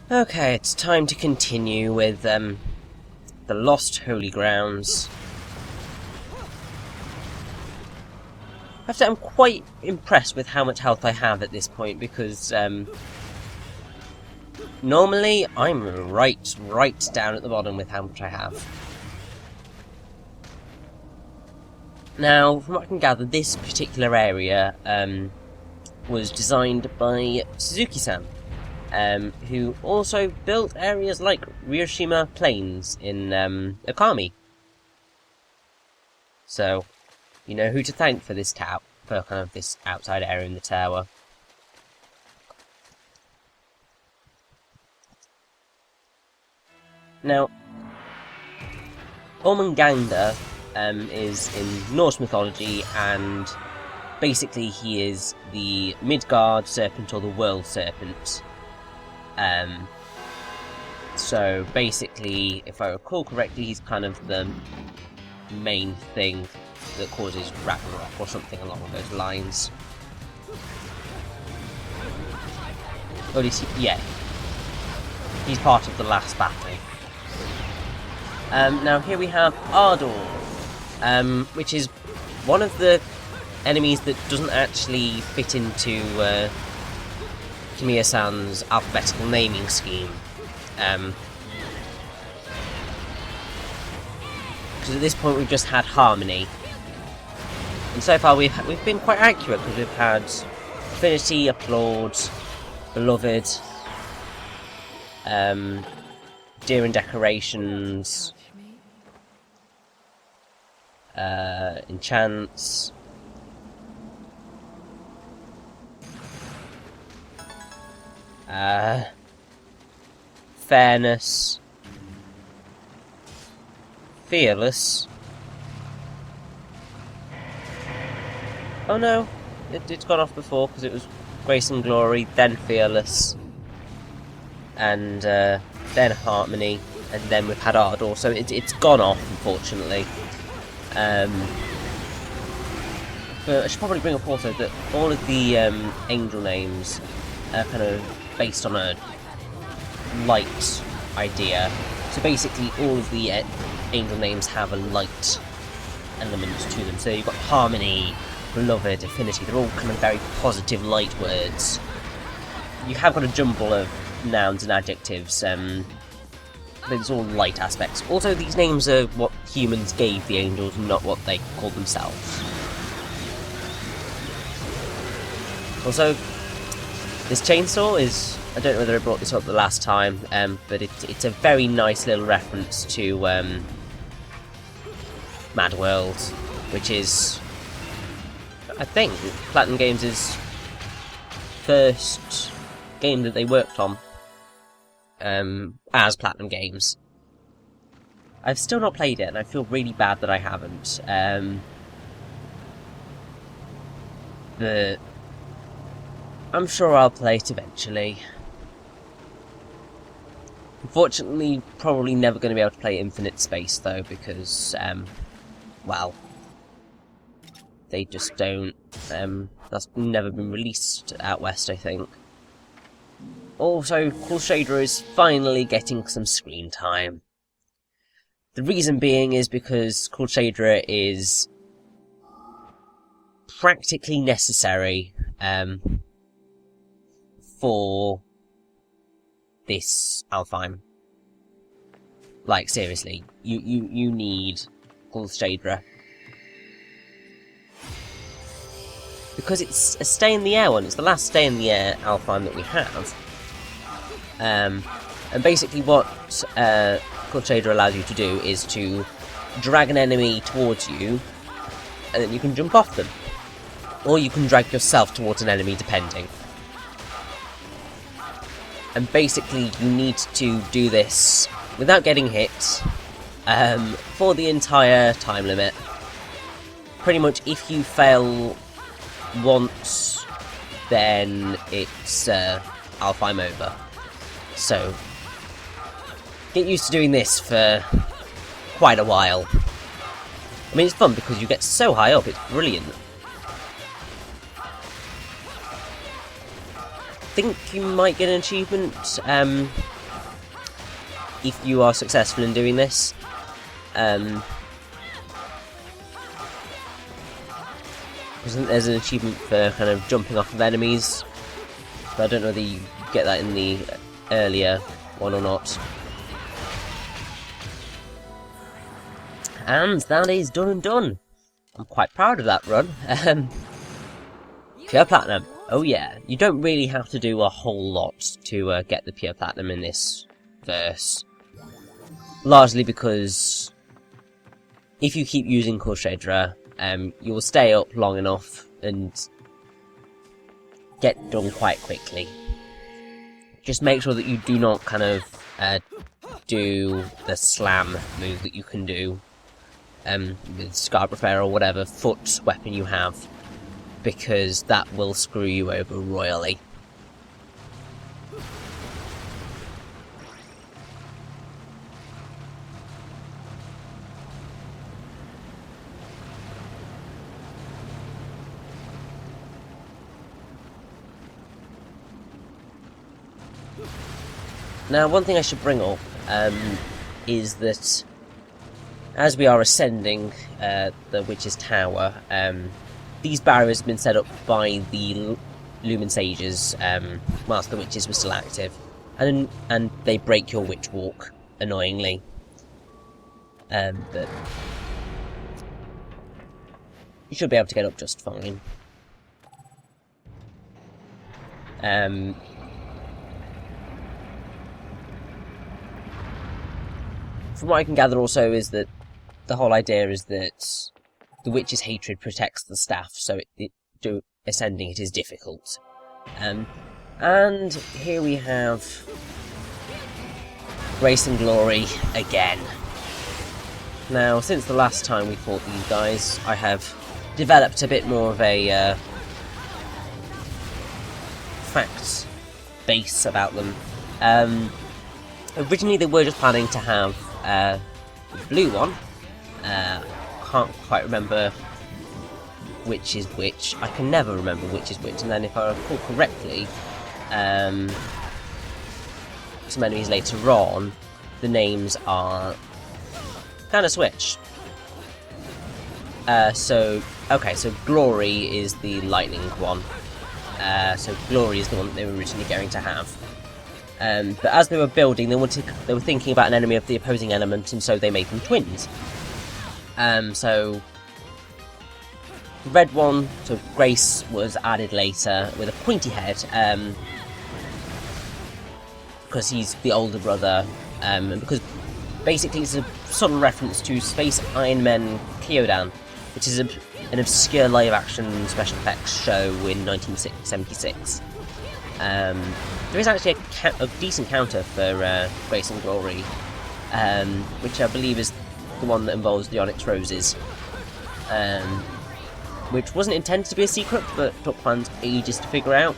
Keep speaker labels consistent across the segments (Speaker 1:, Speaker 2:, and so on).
Speaker 1: Okay, it's time to continue with the Lost Holy Grounds. I have to say, I'm quite impressed with how much health I have at this point, because normally I'm right down at the bottom with how much I have. Now, from what I can gather, this particular area was designed by Suzuki-san, who also built areas like Ryushima Plains in Okami. So, you know who to thank for this for kind of this outside area in the tower. Now, Jörmungandr is in Norse mythology, and basically he is the Midgard serpent or the world serpent. So basically, if I recall correctly, he's kind of the main thing that causes Ragnarok or something along those lines. Or at least, yeah, he's part of the last battle. Now here we have Ardor, which is one of the enemies that doesn't actually fit into Kamiya-san's alphabetical naming scheme. Because at this point we've just had Harmony. And so far we've been quite accurate, because we've had Affinity, Applaud, Beloved, Deer and Decorations, Enchants, Fairness, Fearless. Oh no, it's gone off before, because it was Grace and Glory, then Fearless, and then Harmony, and then we've had Ardor, so it's gone off, unfortunately. But I should probably bring up also that all of the angel names are kind of based on a light idea. So basically all of the angel names have a light element to them. So you've got Harmony, Beloved, Affinity, they're all kind of very positive light words. You have got a jumble of nouns and adjectives, but it's all light aspects. Also, these names are what humans gave the angels, not what they called themselves. Also, this chainsaw is, I don't know whether I brought this up the last time, but it's a very nice little reference to Mad World, which is, I think, Platinum Games' first game that they worked on as Platinum Games. I've still not played it, and I feel really bad that I haven't. But I'm sure I'll play it eventually. Unfortunately, probably never going to be able to play Infinite Space, though, because, well, they just don't. That's never been released out west, I think. Also, Cool Shader is finally getting some screen time. The reason being is because Cool Shader is practically necessary for this Alfheim. Like, seriously, you need Cool Shader. Because it's a stay in the air one, it's the last stay in the air Alfheim that we have. And basically what Cool Shader allows you to do is to drag an enemy towards you, and then you can jump off them. Or you can drag yourself towards an enemy, depending. And basically you need to do this without getting hit for the entire time limit. Pretty much if you fail once, then it's Alfheim over. So get used to doing this for quite a while. I mean, it's fun because you get so high up, it's brilliant. I think you might get an achievement if you are successful in doing this. There's an achievement for kind of jumping off of enemies, but I don't know whether you get that in the earlier one or not. And that is done and done. I'm quite proud of that run. Pure Platinum. Oh yeah, you don't really have to do a whole lot to get the Pure Platinum in this verse. Largely because if you keep using Kurshedra, you will stay up long enough and get done quite quickly. Just make sure that you do not kind of do the slam move that you can do with Scarborough or whatever foot weapon you have, because that will screw you over royally. Now, one thing I should bring up is that as we are ascending the Witch's Tower, these barriers have been set up by the Lumen Sages whilst the witches were still active, and they break your witch walk, annoyingly. But you should be able to get up just fine. From what I can gather also is that the whole idea is that the witch's hatred protects the staff, so ascending it is difficult. And here we have Grace and Glory again. Now, since the last time we fought these guys, I have developed a bit more of a fact base about them. Originally they were just planning to have the blue one. Can't quite remember which is which. I can never remember which is which, and then if I recall correctly, some enemies later on, the names are kind of switch. So Glory is the lightning one. So Glory is the one that they were originally going to have. But as they were building, they were thinking about an enemy of the opposing element, and so they made them twins. So red one, so Grace, was added later with a pointy head, because he's the older brother, and because basically it's a subtle reference to Space Iron Man Kyodan, which is an obscure live-action special effects show in 1976. There is actually a decent counter for Grace and Glory, which I believe is the one that involves the Onyx Roses, which wasn't intended to be a secret, but took fans ages to figure out.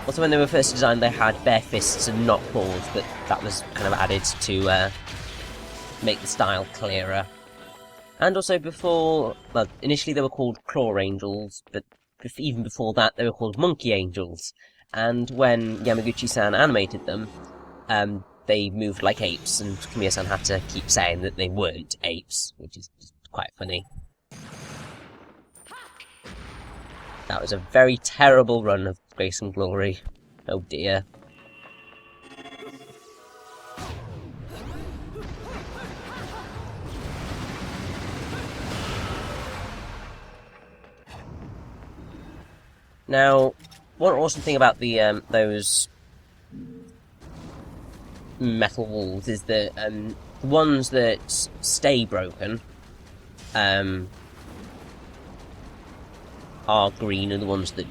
Speaker 1: Also, when they were first designed, they had bare fists and not claws, but that was kind of added to make the style clearer. And also before, well, initially they were called Claw Angels, but even before that they were called Monkey Angels. And when Yamaguchi-san animated them, they moved like apes, and Kamiya-san had to keep saying that they weren't apes, which is just quite funny. That was a very terrible run of Grace and Glory. Oh dear. Now, one awesome thing about the those metal walls is that the ones that stay broken are green, and the ones that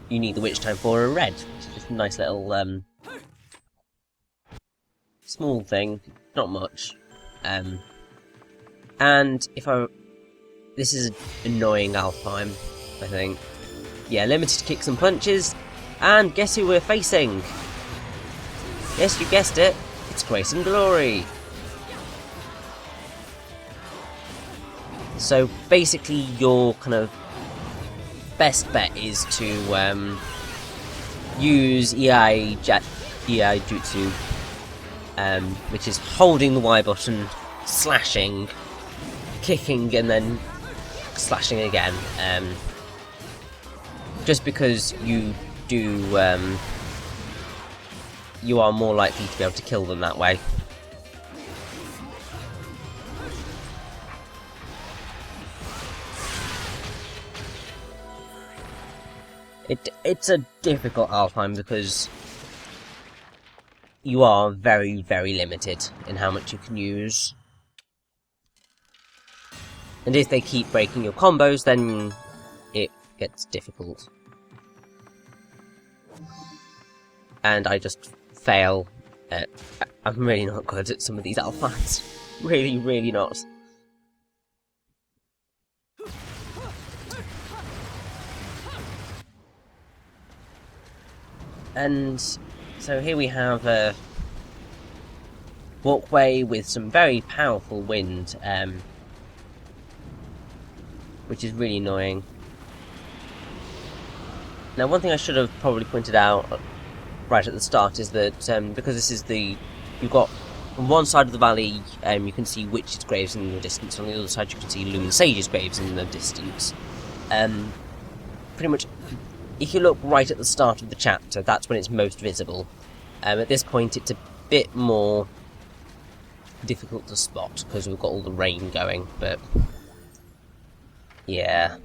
Speaker 1: you need the witch time for are red. It's just a nice little small thing, not much. And this is annoying Alfheim, I think. Yeah, limited kicks and punches, and guess who we're facing? Yes, you guessed it, it's Grace and Glory. So basically your kind of best bet is to use EI jutsu, which is holding the Y button, slashing, kicking, and then slashing again. Just because you do, you are more likely to be able to kill them that way. It's a difficult Alpine because you are very, very limited in how much you can use. And if they keep breaking your combos, then it gets difficult. And I just fail at... I'm really not good at some of these Alphines. Really, really not. And so here we have a walkway with some very powerful wind, which is really annoying. Now, one thing I should have probably pointed out right at the start is that because this is you've got on one side of the valley you can see witches' graves in the distance, on the other side you can see Lumen Sages' graves in the distance. Pretty much, if you look right at the start of the chapter, that's when it's most visible. At this point it's a bit more difficult to spot because we've got all the rain going, but yeah.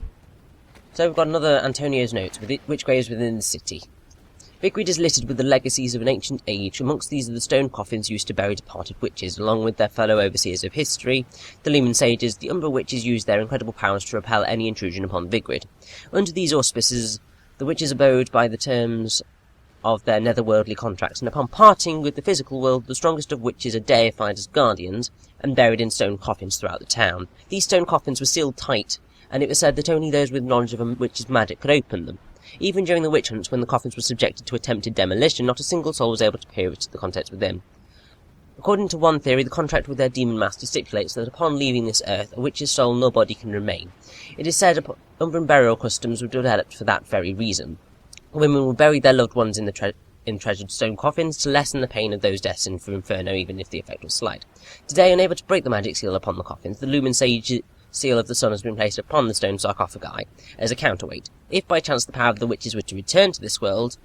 Speaker 1: So we've got another Antonio's notes, with which graves within the city. Vigrid is littered with the legacies of an ancient age. Amongst these are the stone coffins used to bury departed witches, along with their fellow overseers of history, the Lumen Sages. The Umbra witches used their incredible powers to repel any intrusion upon Vigrid. Under these auspices, the witches abode by the terms of their netherworldly contracts, and upon parting with the physical world, the strongest of witches are deified as guardians, and buried in stone coffins throughout the town. These stone coffins were sealed tight, and it was said that only those with knowledge of a witch's magic could open them. Even during the witch hunts, when the coffins were subjected to attempted demolition, not a single soul was able to peer into the contents within. According to one theory, the contract with their demon master stipulates that upon leaving this earth, a witch's soul no body can remain. It is said Umbran burial customs were developed for that very reason. Women would bury their loved ones in treasured stone coffins to lessen the pain of those destined for Inferno, even if the effect was slight. Today, unable to break the magic seal upon the coffins, the Lumen Sage seal of the sun has been placed upon the stone sarcophagi as a counterweight. If by chance the power of the witches were to return to this world,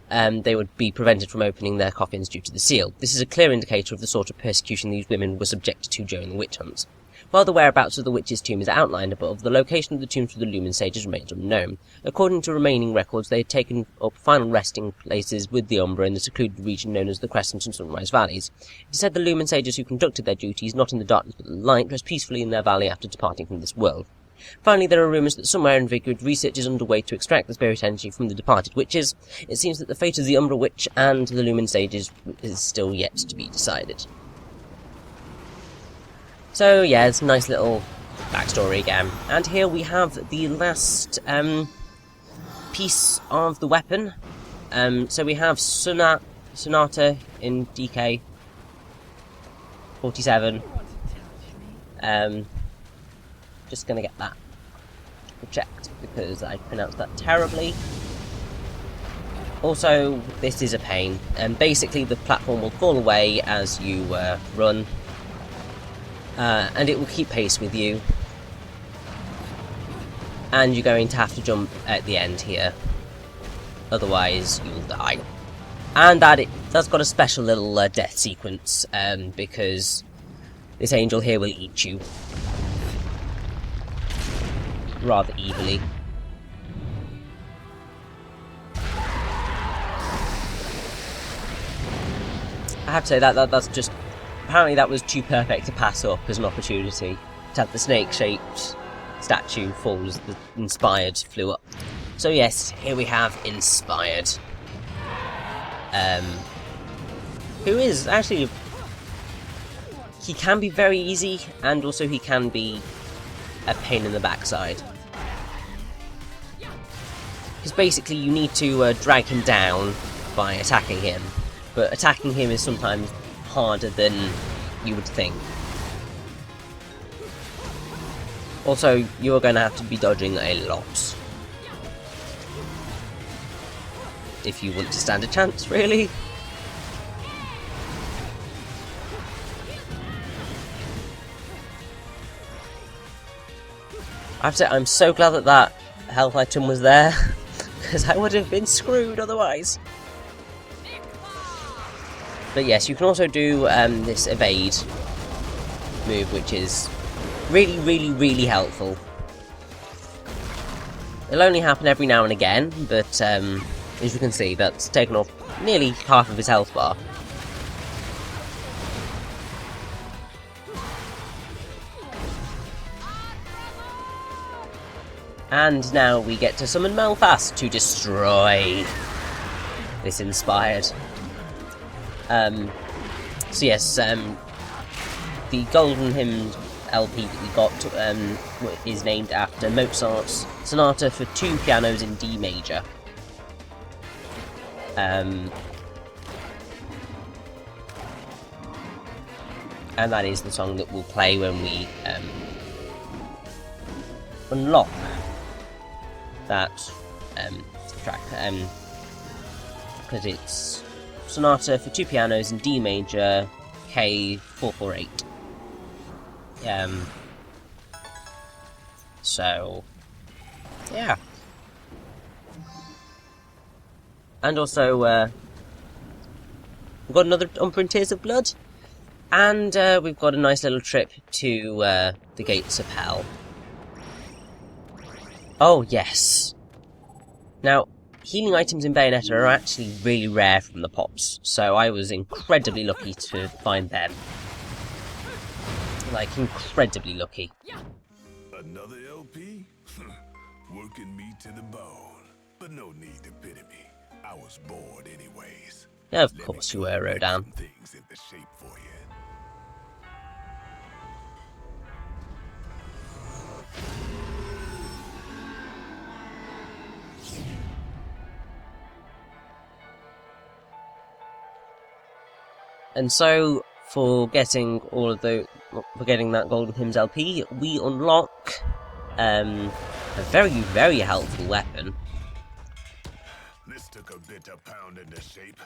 Speaker 1: they would be prevented from opening their coffins due to the seal. This is a clear indicator of the sort of persecution these women were subjected to during the witch hunts. While the whereabouts of the witch's tomb is outlined above, the location of the tombs of the Lumen Sages remains unknown. According to remaining records, they had taken up final resting places with the Umbra in the secluded region known as the Crescent and Sunrise Valleys. It is said the Lumen Sages who conducted their duties, not in the darkness but the light, rest peacefully in their valley after departing from this world. Finally, there are rumours that somewhere in Vigrid, research is underway to extract the spirit energy from the departed witches. It seems that the fate of the Umbra Witch and the Lumen Sages is still yet to be decided. So yeah, it's a nice little backstory again. And here we have the last piece of the weapon. So we have Sonata in DK 47. Just gonna get that checked because I pronounced that terribly. Also, this is a pain. Basically, the platform will fall away as you run. And it will keep pace with you, and you're going to have to jump at the end here, otherwise you'll die. And that's got a special little death sequence, because this angel here will eat you rather evilly. I have to say that's just... Apparently that was too perfect to pass up as an opportunity to have the snake-shaped statue fall as the Inspired flew up. So yes, here we have Inspired. Who is actually... He can be very easy, and also he can be a pain in the backside. Because basically you need to drag him down by attacking him, but attacking him is sometimes harder than you would think. Also, you're going to have to be dodging a lot if you want to stand a chance, really. I have to say, I'm so glad that that health item was there, because I would have been screwed otherwise. But yes, you can also do this evade move, which is really, really, really helpful. It'll only happen every now and again, but as you can see, that's taken off nearly half of his health bar. And now we get to summon Melfast to destroy this Inspired. So yes, the Golden Hymn LP that we got is named after Mozart's Sonata for 2 pianos in D major. And that is the song that we'll play when we unlock that track, because it's Sonata for 2 pianos in D major, K448. So yeah, and also we've got another Umbra Tears of Blood, and we've got a nice little trip to the Gates of Hell. Oh yes. Now, healing items in Bayonetta are actually really rare from the pops, so I was incredibly lucky to find them. Like, incredibly lucky.
Speaker 2: Another LP? Working me to the bone. But no need to pity me. I was bored anyways.
Speaker 1: Yeah, of course you were, Rodan.
Speaker 2: Things into shape for you.
Speaker 1: And so, for getting all of the, for getting that Golden Hymns LP, we unlock a very, very helpful weapon.
Speaker 2: This took a bit of pounding to shape,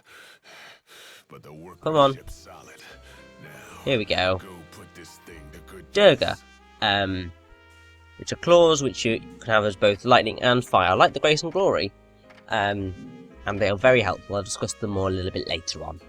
Speaker 2: but the
Speaker 1: workmanship's
Speaker 2: solid. Now,
Speaker 1: here we go.
Speaker 2: Put this thing to good
Speaker 1: Durga, which are claws which you can have as both lightning and fire, like the Grace and Glory. And they are very helpful. I'll discuss them more a little bit later on.